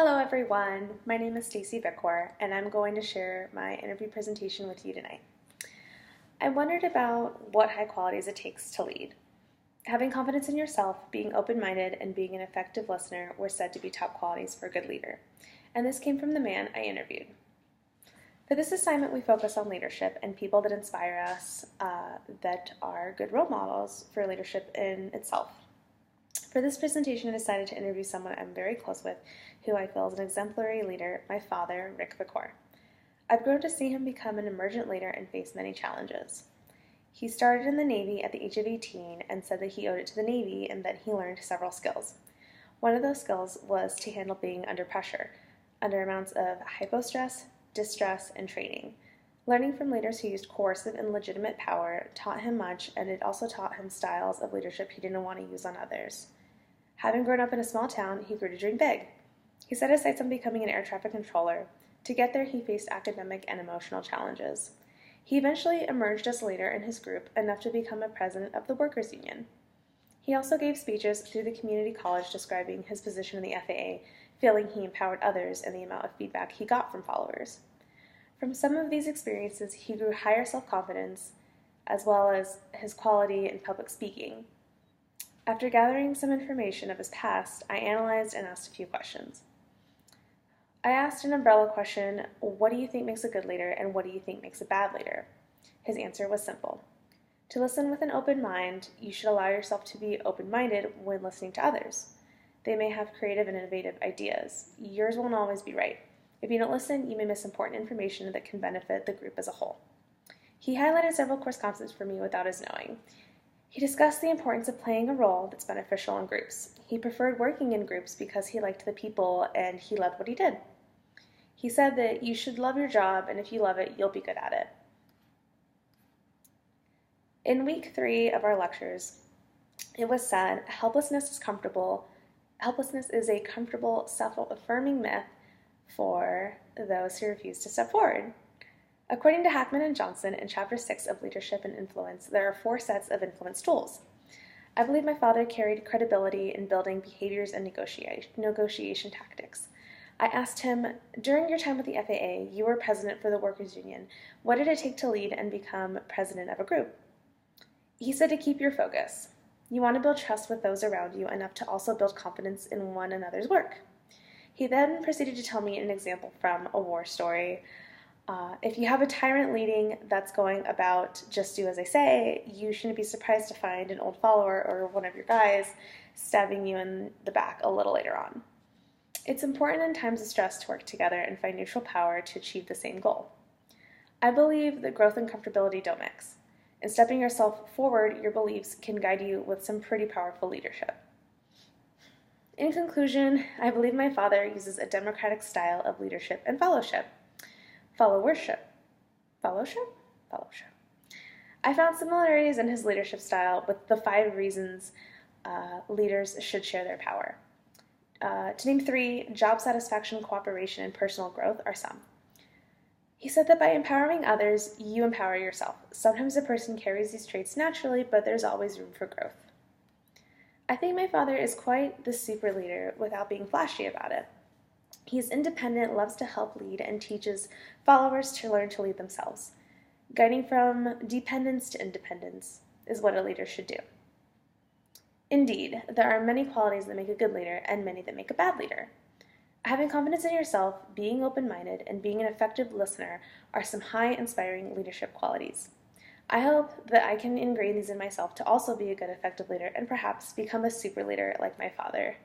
Hello everyone, my name is Stacy Vicor and I'm going to share my interview presentation with you tonight. I wondered about what high qualities it takes to lead. Having confidence in yourself, being open-minded, and being an effective listener were said to be top qualities for a good leader, and this came from the man I interviewed. For this assignment, we focus on leadership and people that inspire us that are good role models for leadership in itself. For this presentation, I decided to interview someone I'm very close with, who I feel is an exemplary leader, my father, Rick Vicor. I've grown to see him become an emergent leader and face many challenges. He started in the Navy at the age of 18 and said that he owed it to the Navy and that he learned several skills. One of those skills was to handle being under pressure, under amounts of hypostress, distress, and training. Learning from leaders who used coercive and legitimate power taught him much, and it also taught him styles of leadership he didn't want to use on others. Having grown up in a small town, he grew to dream big. He set his sights on becoming an air traffic controller. To get there, he faced academic and emotional challenges. He eventually emerged as a leader in his group, enough to become a president of the workers' union. He also gave speeches through the community college describing his position in the FAA, feeling he empowered others and the amount of feedback he got from followers. From some of these experiences, he grew higher self-confidence, as well as his quality in public speaking. After gathering some information of his past, I analyzed and asked a few questions. I asked an umbrella question: what do you think makes a good leader, and what do you think makes a bad leader? His answer was simple. To listen with an open mind, you should allow yourself to be open-minded when listening to others. They may have creative and innovative ideas. Yours won't always be right. If you don't listen, you may miss important information that can benefit the group as a whole. He highlighted several course concepts for me without his knowing. He discussed the importance of playing a role that's beneficial in groups. He preferred working in groups because he liked the people and he loved what he did. He said that you should love your job, and if you love it, you'll be good at it. In week 3 of our lectures, it was said, helplessness is a comfortable, self-affirming myth for those who refuse to step forward. According to Hackman and Johnson in Chapter 6 of Leadership and Influence, there are 4 sets of influence tools. I believe my father carried credibility in building behaviors and negotiation tactics. I asked him, during your time with the FAA, you were president for the workers' union. What did it take to lead and become president of a group? He said to keep your focus. You want to build trust with those around you enough to also build confidence in one another's work. He then proceeded to tell me an example from a war story. If you have a tyrant leading that's going about just do as I say, you shouldn't be surprised to find an old follower or one of your guys stabbing you in the back a little later on. It's important in times of stress to work together and find neutral power to achieve the same goal. I believe that growth and comfortability don't mix. In stepping yourself forward, your beliefs can guide you with some pretty powerful leadership. In conclusion, I believe my father uses a democratic style of leadership and fellowship. Fellowship. I found similarities in his leadership style with the 5 reasons leaders should share their power. To name 3, job satisfaction, cooperation, and personal growth are some. He said that by empowering others, you empower yourself. Sometimes a person carries these traits naturally, but there's always room for growth. I think my father is quite the super leader without being flashy about it. He's independent, loves to help lead, and teaches followers to learn to lead themselves. Guiding from dependence to independence is what a leader should do. Indeed, there are many qualities that make a good leader and many that make a bad leader. Having confidence in yourself, being open-minded, and being an effective listener are some high, inspiring leadership qualities. I hope that I can ingrain these in myself to also be a good, effective leader and perhaps become a super leader like my father.